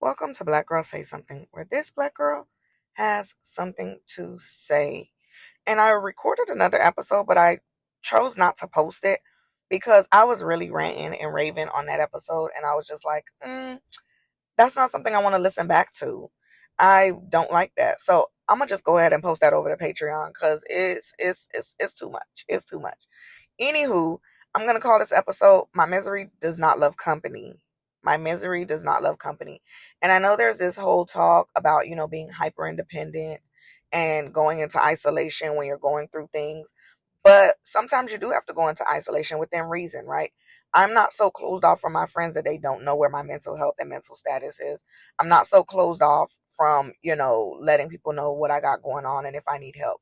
Welcome to Black Girl Say Something, where this black girl has something to say. And I recorded another episode, but I chose not to post it because I was really ranting and raving on that episode. And I was just like, that's not something I want to listen back to. I don't like that. So I'm going to just go ahead and post that over to Patreon because it's too much. It's too much. Anywho, I'm going to call this episode My Misery Does Not Love Company. My misery does not love company. And I know there's this whole talk about, being hyper independent and going into isolation when you're going through things. But sometimes you do have to go into isolation within reason, right? I'm not so closed off from my friends that they don't know where my mental health and mental status is. I'm not so closed off from, letting people know what I got going on and if I need help.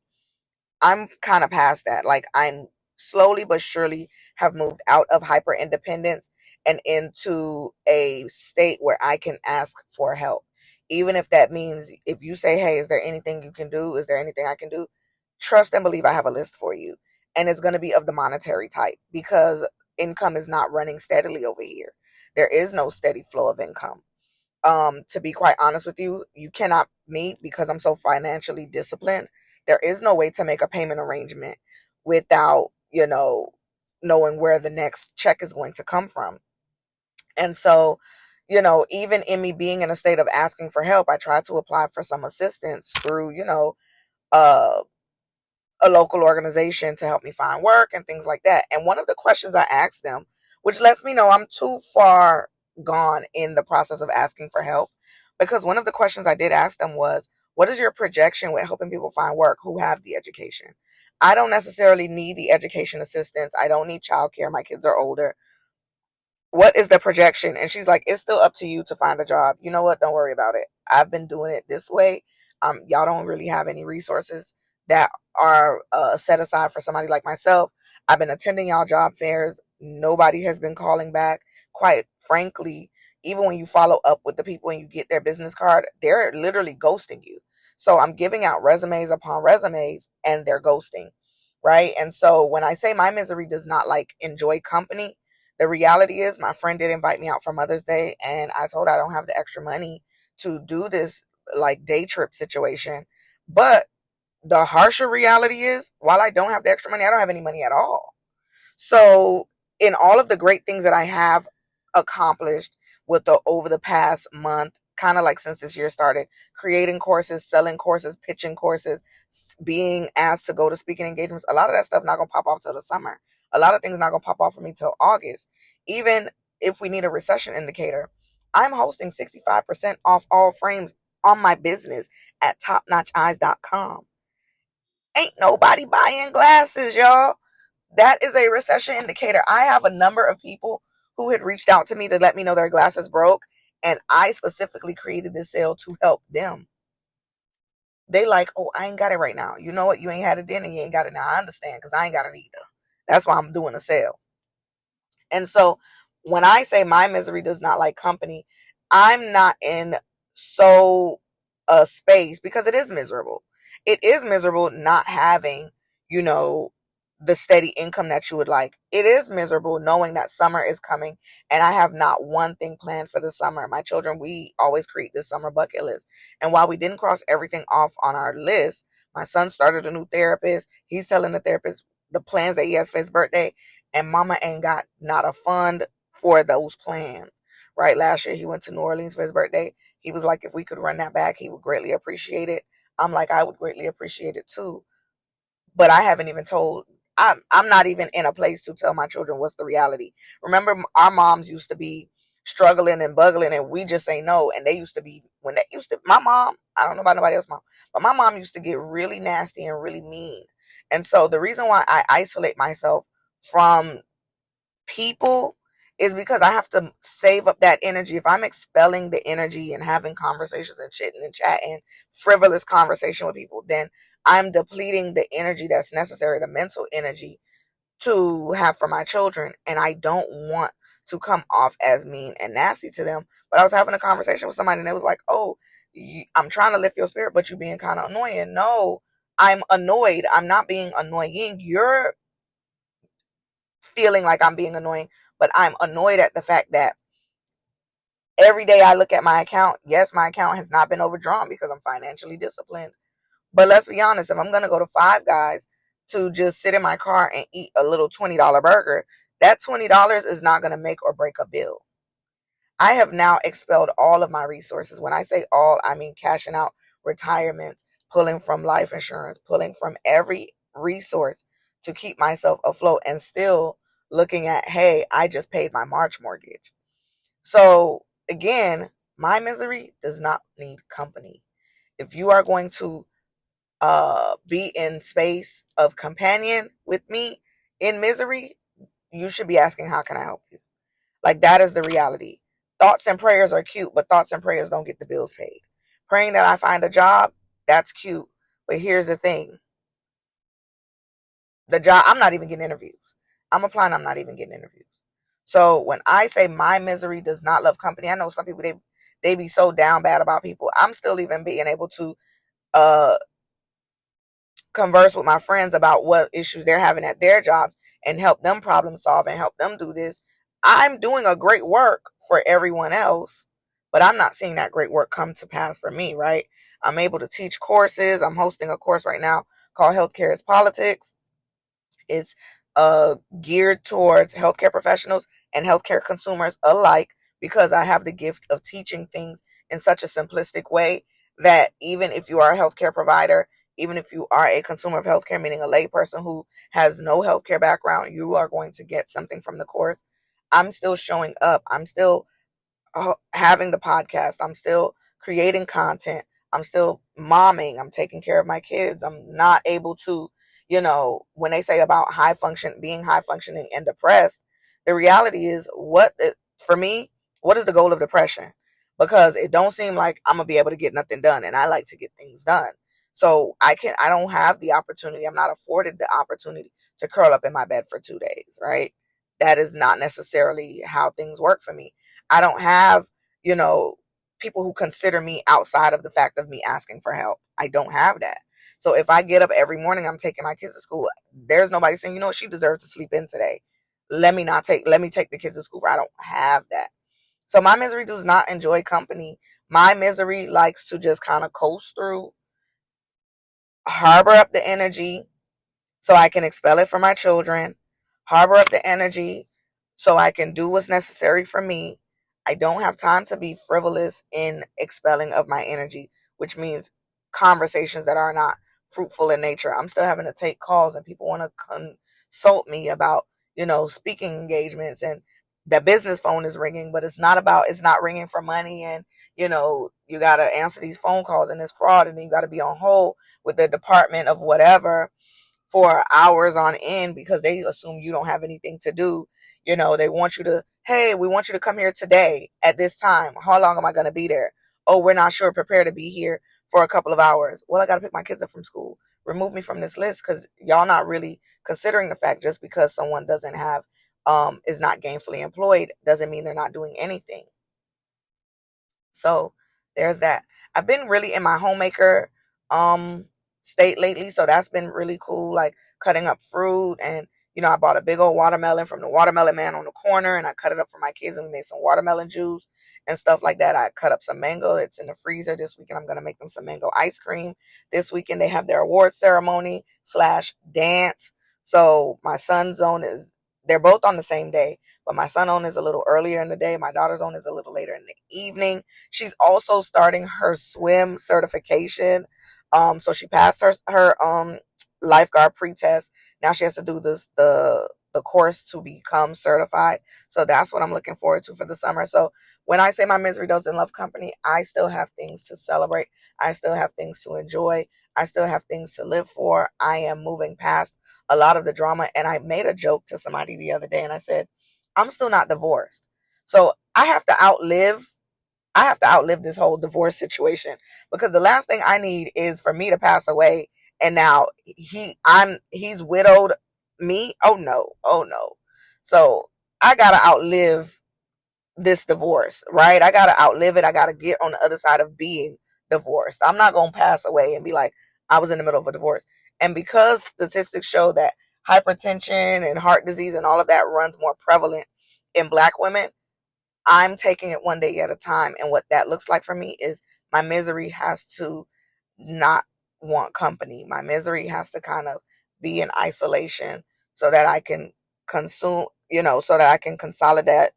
I'm kind of past that. Like, I'm slowly but surely have moved out of hyper independence and into a state where I can ask for help. Even if that means if you say, "Hey, is there anything you can do? Is there anything I can do?" Trust and believe I have a list for you. And it's going to be of the monetary type because income is not running steadily over here. There is no steady flow of income. To be quite honest with you, you cannot meet because I'm so financially disciplined. There is no way to make a payment arrangement without, knowing where the next check is going to come from. And so, even in me being in a state of asking for help, I try to apply for some assistance through, uh, a local organization to help me find work and things like that. And one of the questions I asked them, which lets me know I'm too far gone in the process of asking for help, because one of the questions I did ask them was, what is your projection with helping people find work who have the education? I don't necessarily need the education assistance. I don't need childcare. My kids are older. What is the projection? And she's like, it's still up to you to find a job. You know what? Don't worry about it. I've been doing it this way. Y'all don't really have any resources that are set aside for somebody like myself. I've been attending y'all job fairs. Nobody has been calling back. Quite frankly, even when you follow up with the people and you get their business card, they're literally ghosting you. So I'm giving out resumes upon resumes and they're ghosting, right? And so when I say my misery does not like enjoy company, the reality is my friend did invite me out for Mother's Day and I told her I don't have the extra money to do this like day trip situation. But the harsher reality is while I don't have the extra money, I don't have any money at all. So in all of the great things that I have accomplished with the over the past month, kind of like since this year started, creating courses, selling courses, pitching courses, being asked to go to speaking engagements, a lot of that stuff not gonna pop off till the summer. A lot of things not gonna pop off for me till August. Even if we need a recession indicator, I'm hosting 65% off all frames on my business at topnotcheyes.com. Ain't nobody buying glasses, y'all. That is a recession indicator. I have a number of people who had reached out to me to let me know their glasses broke, and I specifically created this sale to help them. They like, oh, I ain't got it right now. You know what? You ain't had it then and you ain't got it now. I understand because I ain't got it either. That's why I'm doing a sale. And so when I say my misery does not like company, I'm not in so a space because it is miserable. It is miserable not having, you know, the steady income that you would like. It is miserable knowing that summer is coming and I have not one thing planned for the summer. My children, we always create this summer bucket list. And while we didn't cross everything off on our list, my son started a new therapist. He's telling the therapist the plans that he has for his birthday, and mama ain't got not a fund for those plans. Right? Last year he went to New Orleans for his birthday. He was like, if we could run that back, he would greatly appreciate it. I'm like, I would greatly appreciate it too. But I haven't even told. I'm not even in a place to tell my children what's the reality. Remember, our moms used to be struggling and buggling, and we just say no. And they used to be when they used to. My mom, I don't know about nobody else's mom, but my mom used to get really nasty and really mean. And so the reason why I isolate myself from people is because I have to save up that energy. If I'm expelling the energy and having conversations and chitting and chatting, frivolous conversation with people, then I'm depleting the energy that's necessary, the mental energy to have for my children. And I don't want to come off as mean and nasty to them. But I was having a conversation with somebody and they was like, oh, I'm trying to lift your spirit, but you're being kind of annoying. No, I'm annoyed. I'm not being annoying. You're feeling like I'm being annoying, but I'm annoyed at the fact that Every day I look at my account. Yes, my account has not been overdrawn because I'm financially disciplined. But let's be honest, if I'm going to go to Five Guys to just sit in my car and eat a little $20 burger, that $20 is not going to make or break a bill. I have now expelled all of my resources. When I say all, I mean cashing out retirement, pulling from life insurance, pulling from every resource to keep myself afloat, and still looking at, hey, I just paid my March mortgage. So again, my misery does not need company. If you are going to be in space of companion with me in misery, you should be asking, how can I help you? Like, that is the reality. Thoughts and prayers are cute, but thoughts and prayers don't get the bills paid. Praying that I find a job, that's cute. But here's the thing. The job, I'm not even getting interviews. I'm applying, I'm not even getting interviews. So when I say my misery does not love company, I know some people, they be so down bad about people. I'm still even being able to uh converse with my friends about what issues they're having at their jobs and help them problem solve and help them do this. I'm doing a great work for everyone else, but I'm not seeing that great work come to pass for me, right? I'm able to teach courses. I'm hosting a course right now called Healthcare is Politics. It's geared towards healthcare professionals and healthcare consumers alike, because I have the gift of teaching things in such a simplistic way that even if you are a healthcare provider, even if you are a consumer of healthcare, meaning a layperson who has no healthcare background, you are going to get something from the course. I'm still showing up. I'm still having the podcast. I'm still creating content. I'm still momming. I'm taking care of my kids. I'm not able to, when they say about being high functioning and depressed, the reality is for me, what is the goal of depression? Because it don't seem like I'm going to be able to get nothing done. And I like to get things done. So I don't have the opportunity. I'm not afforded the opportunity to curl up in my bed for 2 days, right? That is not necessarily how things work for me. I don't have, you know, people who consider me outside of the fact of me asking for help. I don't have that. So if I get up every morning, I'm taking my kids to school, there's nobody saying, she deserves to sleep in today. Let me take the kids to school. I don't have that. So my misery does not enjoy company. My misery likes to just kind of coast through, harbor up the energy, so I can expel it for my children, harbor up the energy so I can do what's necessary for me. I don't have time to be frivolous in expelling of my energy, which means conversations that are not fruitful in nature. I'm still having to take calls and people want to consult me about, speaking engagements, and the business phone is ringing, but it's not ringing for money. And, you got to answer these phone calls and it's fraud, and you got to be on hold with the department of whatever for hours on end because they assume you don't have anything to do. They want you to, hey, we want you to come here today at this time. How long am I going to be there? Oh, we're not sure. Prepare to be here for a couple of hours. Well, I got to pick my kids up from school. Remove me from this list, because y'all not really considering the fact just because someone doesn't have, is not gainfully employed doesn't mean they're not doing anything. So there's that. I've been really in my homemaker state lately, so that's been really cool. Like cutting up fruit, and I bought a big old watermelon from the watermelon man on the corner, and I cut it up for my kids, and we made some watermelon juice and stuff like that. I cut up some mango. It's in the freezer this weekend. I'm gonna make them some mango ice cream this weekend. They have their award ceremony / dance. So my son's own they're both on the same day, but my son's own is a little earlier in the day. My daughter's own is a little later in the evening. She's also starting her swim certification. So she passed her lifeguard pre-test. Now she has to do the course to become certified. So that's what I'm looking forward to for the summer. So when I say my misery doesn't love company, I still have things to celebrate. I still have things to enjoy. I still have things to live for. I am moving past a lot of the drama. And I made a joke to somebody the other day, and I said, I'm still not divorced. So I have to outlive this whole divorce situation, because the last thing I need is for me to pass away and now he's widowed me. Oh no. Oh no. So I gotta outlive this divorce, right? I gotta outlive it. I gotta get on the other side of being divorced. I'm not gonna pass away and be like, I was in the middle of a divorce. And because statistics show that hypertension and heart disease and all of that runs more prevalent in Black women, I'm taking it one day at a time. And what that looks like for me is my misery has to not want company. My misery has to kind of be in isolation so that I can consume, so that I can consolidate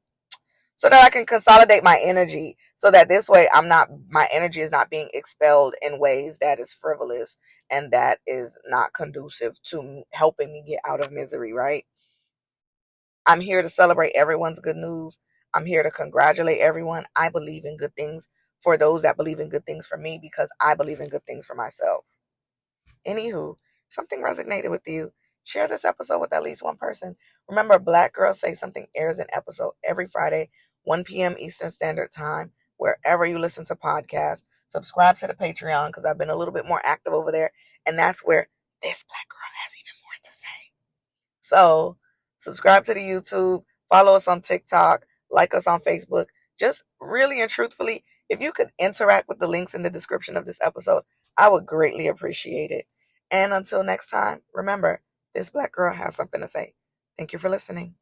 my energy so that this way my energy is not being expelled in ways that is frivolous and that is not conducive to helping me get out of misery, right? I'm here to celebrate everyone's good news. I'm here to congratulate everyone. I believe in good things for those that believe in good things for me because I believe in good things for myself. Anywho, something resonated with you. Share this episode with at least one person. Remember, Black Girls Say Something airs an episode every Friday, 1 p.m. Eastern Standard Time, wherever you listen to podcasts. Subscribe to the Patreon because I've been a little bit more active over there. And that's where this Black girl has even more to say. So, subscribe to the YouTube, follow us on TikTok, like us on Facebook. Just really and truthfully, if you could interact with the links in the description of this episode, I would greatly appreciate it. And until next time, remember, this Black girl has something to say. Thank you for listening.